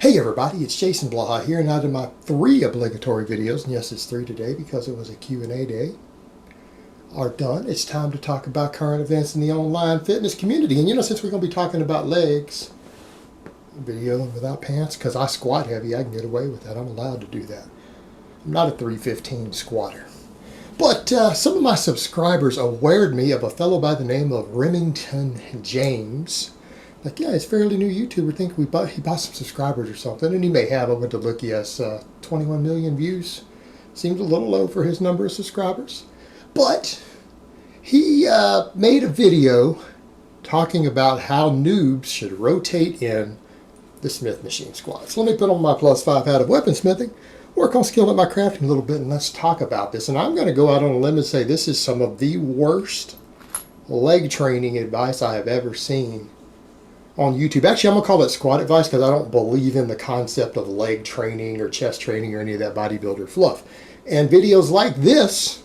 Hey everybody, it's Jason Blaha here, and out of my 3 obligatory videos, and yes, it's 3 today because it was a Q&A day, are done. It's time to talk about current events in the online fitness community. And since we're going to be talking about legs, video without pants, because I squat heavy, I can get away with that. I'm allowed to do that. I'm not a 315 squatter. But some of my subscribers awared me of a fellow by the name of Remington James. Like, yeah, he's a fairly new YouTuber. I think he bought some subscribers or something, and he may have. I went to look. He has 21 million views. Seems a little low for his number of subscribers. But he made a video talking about how noobs should rotate in the Smith machine squats. Let me put on my +5 hat of weaponsmithing, work on skill at my crafting a little bit, and let's talk about this. And I'm going to go out on a limb and say this is some of the worst leg training advice I have ever seen on YouTube. Actually, I'm going to call it squat advice because I don't believe in the concept of leg training or chest training or any of that bodybuilder fluff. And videos like this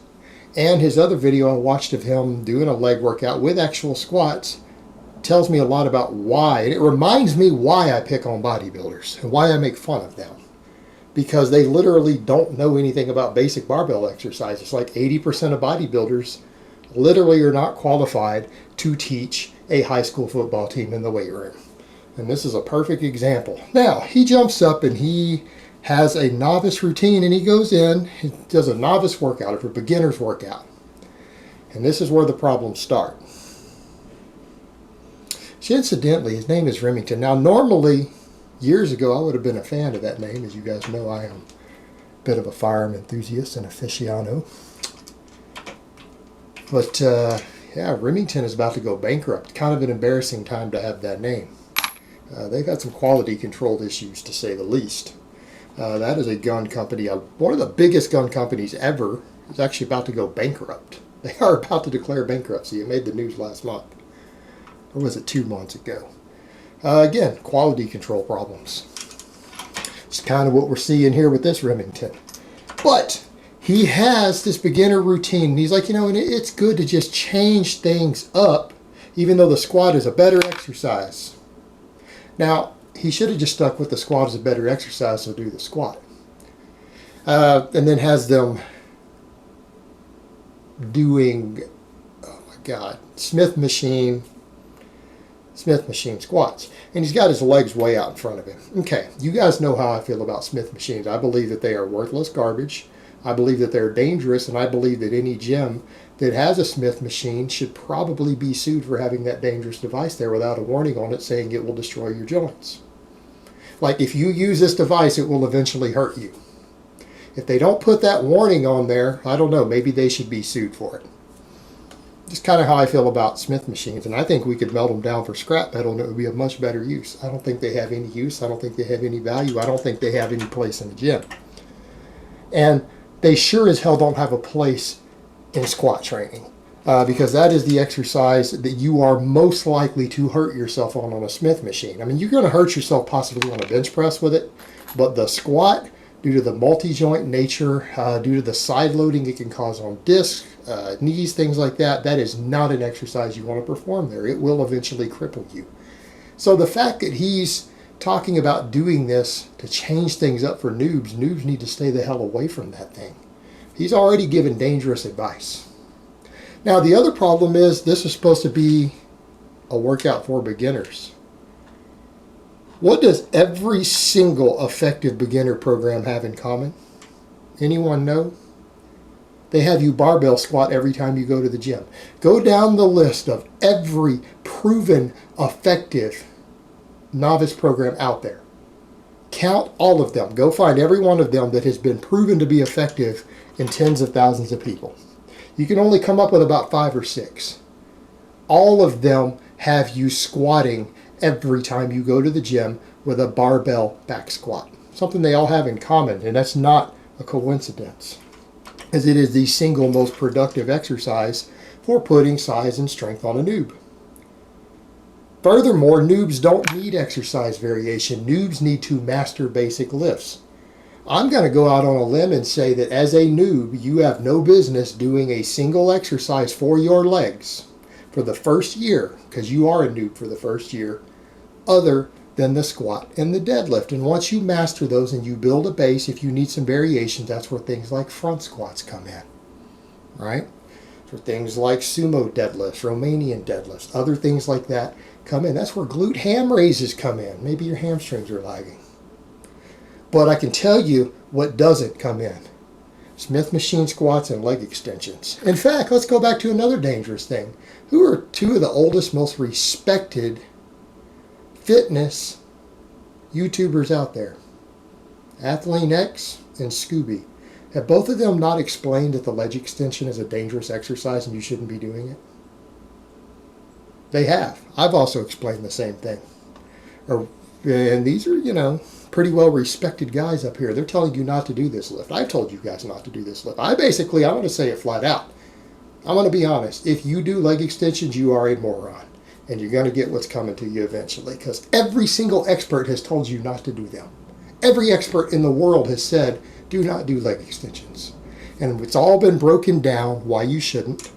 and his other video I watched of him doing a leg workout with actual squats tells me a lot about why. And it reminds me why I pick on bodybuilders and why I make fun of them. Because they literally don't know anything about basic barbell exercises. Like 80% of bodybuilders literally are not qualified to teach a high school football team in the weight room. And this is a perfect example. Now, he jumps up and he has a novice routine, and he goes in, he does a novice workout, or a beginner's workout. And this is where the problems start. Incidentally, his name is Remington. Now, normally, years ago, I would have been a fan of that name. As you guys know, I am a bit of a firearm enthusiast and aficionado. But, yeah, Remington is about to go bankrupt. Kind of an embarrassing time to have that name. They've had some quality control issues, to say the least. That is a gun company. One of the biggest gun companies ever is actually about to go bankrupt. They are about to declare bankruptcy. It made the news last month. Or was it 2 months ago? Again, quality control problems. It's kind of what we're seeing here with this Remington. But he has this beginner routine. He's like, and it's good to just change things up, even though the squat is a better exercise. Now, he should have just stuck with the squat as a better exercise, so do the squat. And then has them doing, oh my God, Smith machine squats. And he's got his legs way out in front of him. Okay, you guys know how I feel about Smith machines. I believe that they are worthless garbage. I believe that they're dangerous, and I believe that any gym that has a Smith machine should probably be sued for having that dangerous device there without a warning on it saying it will destroy your joints. Like, if you use this device, it will eventually hurt you. If they don't put that warning on there, I don't know, maybe they should be sued for it. Just kind of how I feel about Smith machines, and I think we could melt them down for scrap metal and it would be of much better use. I don't think they have any use. I don't think they have any value. I don't think they have any place in the gym. And they sure as hell don't have a place in squat training, because that is the exercise that you are most likely to hurt yourself on a Smith machine. I mean, you're going to hurt yourself possibly on a bench press with it, but the squat, due to the multi-joint nature, due to the side loading it can cause on discs, knees, things like that, that is not an exercise you want to perform there. It will eventually cripple you. So the fact that he's talking about doing this to change things up for noobs need to stay the hell away from that thing. He's already given dangerous advice. Now, the other problem is this is supposed to be a workout for beginners. What does every single effective beginner program have in common? Anyone know? They have you barbell squat every time you go to the gym. Go down the list of every proven effective novice program out there. Count all of them. Go find every one of them that has been proven to be effective in tens of thousands of people. You can only come up with about 5 or 6. All of them have you squatting every time you go to the gym with a barbell back squat. Something they all have in common, and that's not a coincidence, as it is the single most productive exercise for putting size and strength on a noob. Furthermore, noobs don't need exercise variation. Noobs need to master basic lifts. I'm going to go out on a limb and say that as a noob, you have no business doing a single exercise for your legs for the first year, because you are a noob for the first year, other than the squat and the deadlift. And once you master those and you build a base, if you need some variations, that's where things like front squats come in, right? For things like sumo deadlifts, Romanian deadlifts, other things like that come in. That's where glute ham raises come in. Maybe your hamstrings are lagging. But I can tell you what doesn't come in. Smith machine squats and leg extensions. In fact, let's go back to another dangerous thing. Who are two of the oldest, most respected fitness YouTubers out there? Athlean X and Scooby. Have both of them not explained that the leg extension is a dangerous exercise and you shouldn't be doing it? They have. I've also explained the same thing. And these are, pretty well respected guys up here. They're telling you not to do this lift. I've told you guys not to do this lift. I'm going to say it flat out. I'm going to be honest. If you do leg extensions, you are a moron. And you're going to get what's coming to you eventually. Because every single expert has told you not to do them. Every expert in the world has said, do not do leg extensions. And it's all been broken down why you shouldn't.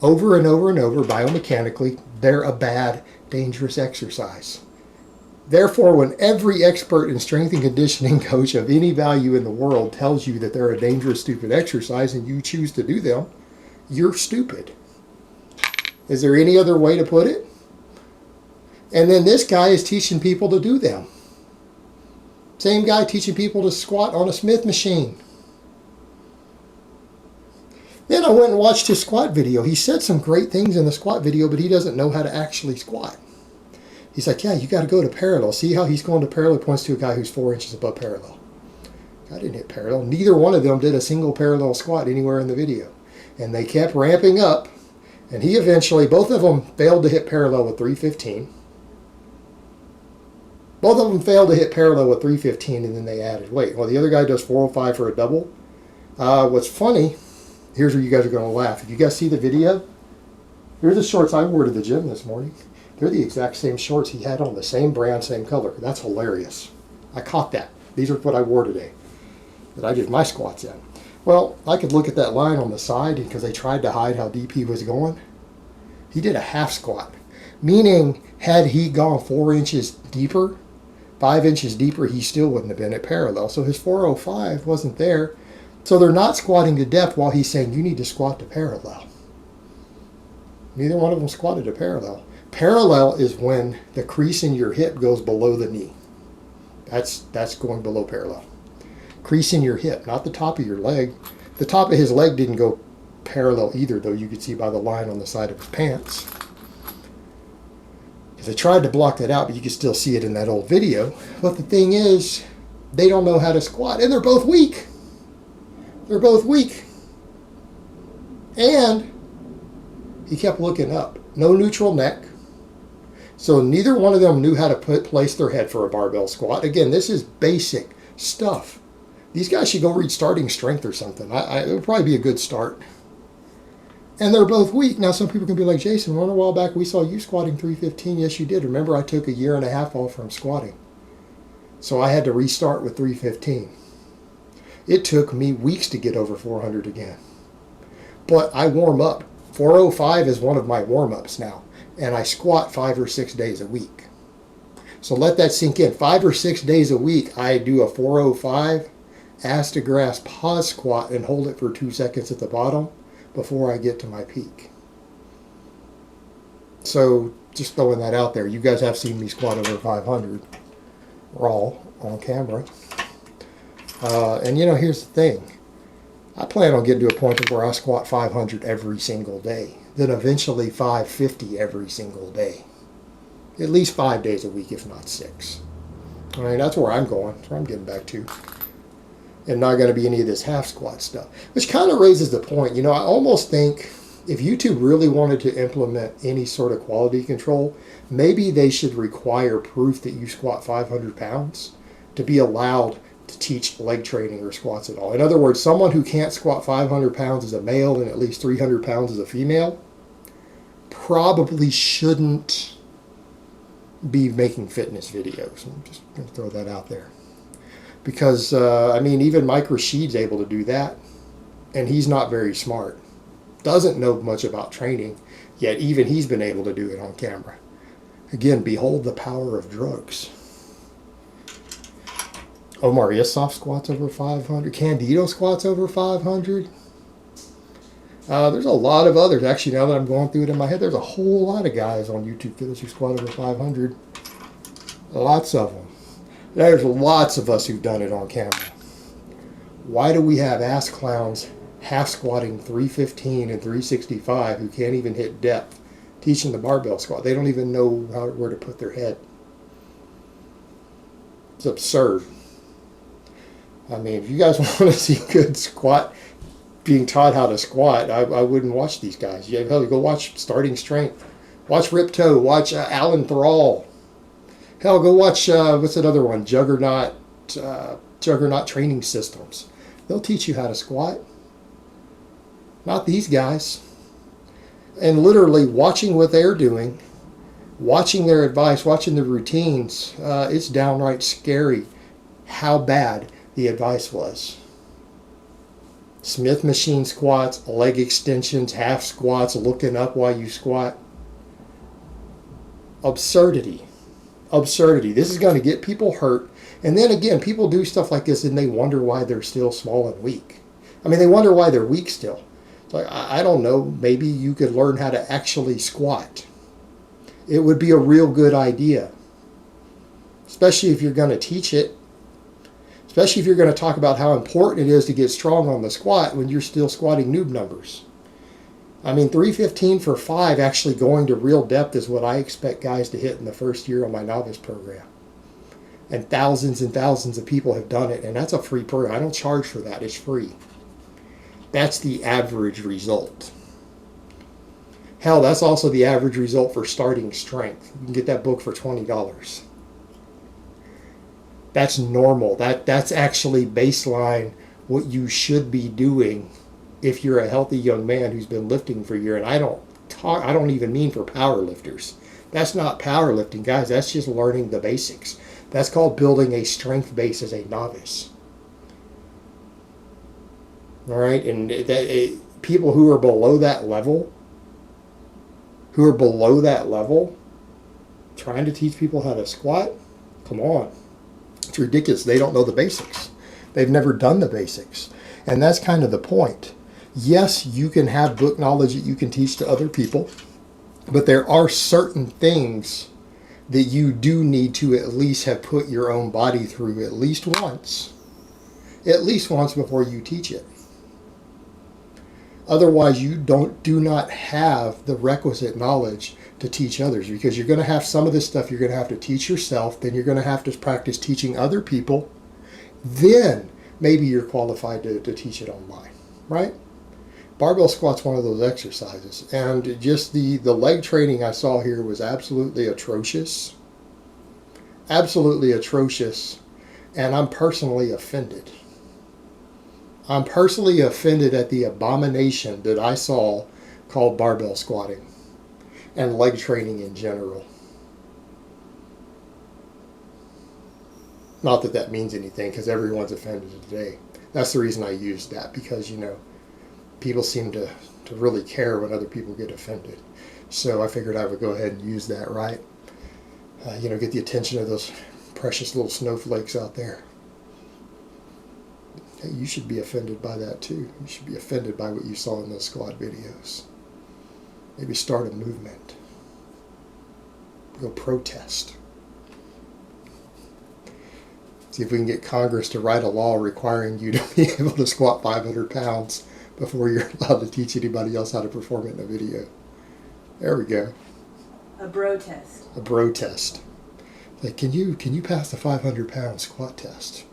Over and over and over, biomechanically, they're a bad, dangerous exercise. Therefore, when every expert and strength and conditioning coach of any value in the world tells you that they're a dangerous, stupid exercise and you choose to do them, you're stupid. Is there any other way to put it? And then this guy is teaching people to do them. Same guy teaching people to squat on a Smith machine. Then I went and watched his squat video. He said some great things in the squat video, but he doesn't know how to actually squat. He's like, yeah, you got to go to parallel. See how he's going to parallel? Points to a guy who's 4 inches above parallel. I didn't hit parallel. Neither one of them did a single parallel squat anywhere in the video. And they kept ramping up. And he eventually, both of them failed to hit parallel with 315. Both of them failed to hit parallel with 315, and then they added weight. Well, the other guy does 405 for a double. What's funny, here's where you guys are going to laugh. If you guys see the video, here's the shorts I wore to the gym this morning. They're the exact same shorts he had on, the same brand, same color. That's hilarious. I caught that. These are what I wore today, that I did my squats in. Well, I could look at that line on the side because they tried to hide how deep he was going. He did a half squat, meaning had he gone 4 inches deeper, 5 inches deeper, he still wouldn't have been at parallel. So his 405 wasn't there. So they're not squatting to depth while he's saying you need to squat to parallel. Neither one of them squatted to parallel. Parallel is when the crease in your hip goes below the knee. That's going below parallel. Crease in your hip, not the top of your leg. The top of his leg didn't go parallel either, though you could see by the line on the side of his pants. Because they tried to block that out, but you can still see it in that old video. But the thing is, they don't know how to squat, and they're both weak. They're both weak. And he kept looking up. No neutral neck. So neither one of them knew how to place their head for a barbell squat. Again, this is basic stuff. These guys should go read Starting Strength or something. It would probably be a good start. And they're both weak. Now, some people can be like, Jason, a while back we saw you squatting 315. Yes, you did. Remember, I took a year and a half off from squatting. So I had to restart with 315. It took me weeks to get over 400 again. But I warm up. 405 is one of my warm-ups now. And I squat 5 or 6 days a week. So let that sink in. 5 or 6 days a week, I do a 405 ass to grass pause squat and hold it for 2 seconds at the bottom before I get to my peak. So just throwing that out there. You guys have seen me squat over 500 raw on camera. And here's the thing. I plan on getting to a point where I squat 500 every single day. Then eventually 550 every single day. At least 5 days a week, if not 6. I mean, that's where I'm going. That's where I'm getting back to. And not going to be any of this half squat stuff. Which kind of raises the point. I almost think if YouTube really wanted to implement any sort of quality control, maybe they should require proof that you squat 500 pounds to be allowed to teach leg training or squats at all. In other words, someone who can't squat 500 pounds as a male and at least 300 pounds as a female probably shouldn't be making fitness videos. I'm just going to throw that out there. Because, even Mike Rashid's able to do that, and he's not very smart. Doesn't know much about training, yet even he's been able to do it on camera. Again, behold the power of drugs. Omar Issoff squats over 500. Candido squats over 500. There's a lot of others. Actually, now that I'm going through it in my head, there's a whole lot of guys on YouTube Fitness who squat over 500. Lots of them. There's lots of us who've done it on camera. Why do we have ass clowns half squatting 315 and 365 who can't even hit depth teaching the barbell squat? They don't even know where to put their head. It's absurd. I mean, if you guys want to see good squat, being taught how to squat, I wouldn't watch these guys. Yeah, hell, go watch Starting Strength. Watch Rip Toe. Watch Alan Thrall. Hell, go watch, what's that other one? Juggernaut Training Systems. They'll teach you how to squat. Not these guys. And literally watching what they're doing, watching their advice, watching the routines, it's downright scary how bad the advice was. Smith machine squats, leg extensions, half squats, looking up while you squat. Absurdity. Absurdity. This is going to get people hurt. And then again, people do stuff like this and they wonder why they're still small and weak. I mean, they wonder why they're weak still. It's like, I don't know, maybe you could learn how to actually squat. It would be a real good idea. Especially if you're going to teach it. Especially if you're going to talk about how important it is to get strong on the squat when you're still squatting noob numbers. I mean, 315 for 5 actually going to real depth is what I expect guys to hit in the first year on my novice program. And thousands of people have done it, and that's a free program. I don't charge for that. It's free. That's the average result. Hell, that's also the average result for Starting Strength. You can get that book for $20. That's normal. That's actually baseline what you should be doing if you're a healthy young man who's been lifting for a year. And I don't even mean for power lifters. That's not powerlifting, guys. That's just learning the basics. That's called building a strength base as a novice. All right, and people who are below that level, trying to teach people how to squat, come on. It's ridiculous. They don't know the basics. They've never done the basics. And that's kind of the point. Yes, you can have book knowledge that you can teach to other people, but there are certain things that you do need to at least have put your own body through at least once before you teach it. Otherwise, you do not have the requisite knowledge to teach others, because you're going to have some of this stuff you're going to have to teach yourself, then you're going to have to practice teaching other people, then maybe you're qualified to teach it online, right? Barbell squat's one of those exercises, and just the leg training I saw here was absolutely atrocious. Absolutely atrocious, and I'm personally offended. I'm personally offended at the abomination that I saw called barbell squatting and leg training in general. Not that that means anything, because everyone's offended today. That's the reason I used that, because, people seem to really care when other people get offended. So I figured I would go ahead and use that, right? Get the attention of those precious little snowflakes out there. Hey, you should be offended by that too. You should be offended by what you saw in those squat videos. Maybe start a movement. Go protest. See if we can get Congress to write a law requiring you to be able to squat 500 pounds before you're allowed to teach anybody else how to perform it in a video. There we go. A bro test. A bro test. Like, can you pass the 500-pound squat test?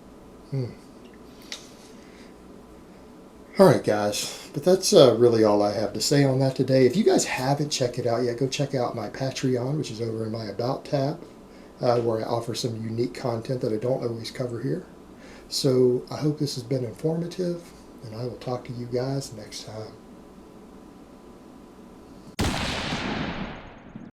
All right, guys. But that's really all I have to say on that today. If you guys haven't checked it out yet, go check out my Patreon, which is over in my About tab, where I offer some unique content that I don't always cover here. So I hope this has been informative, and I will talk to you guys next time.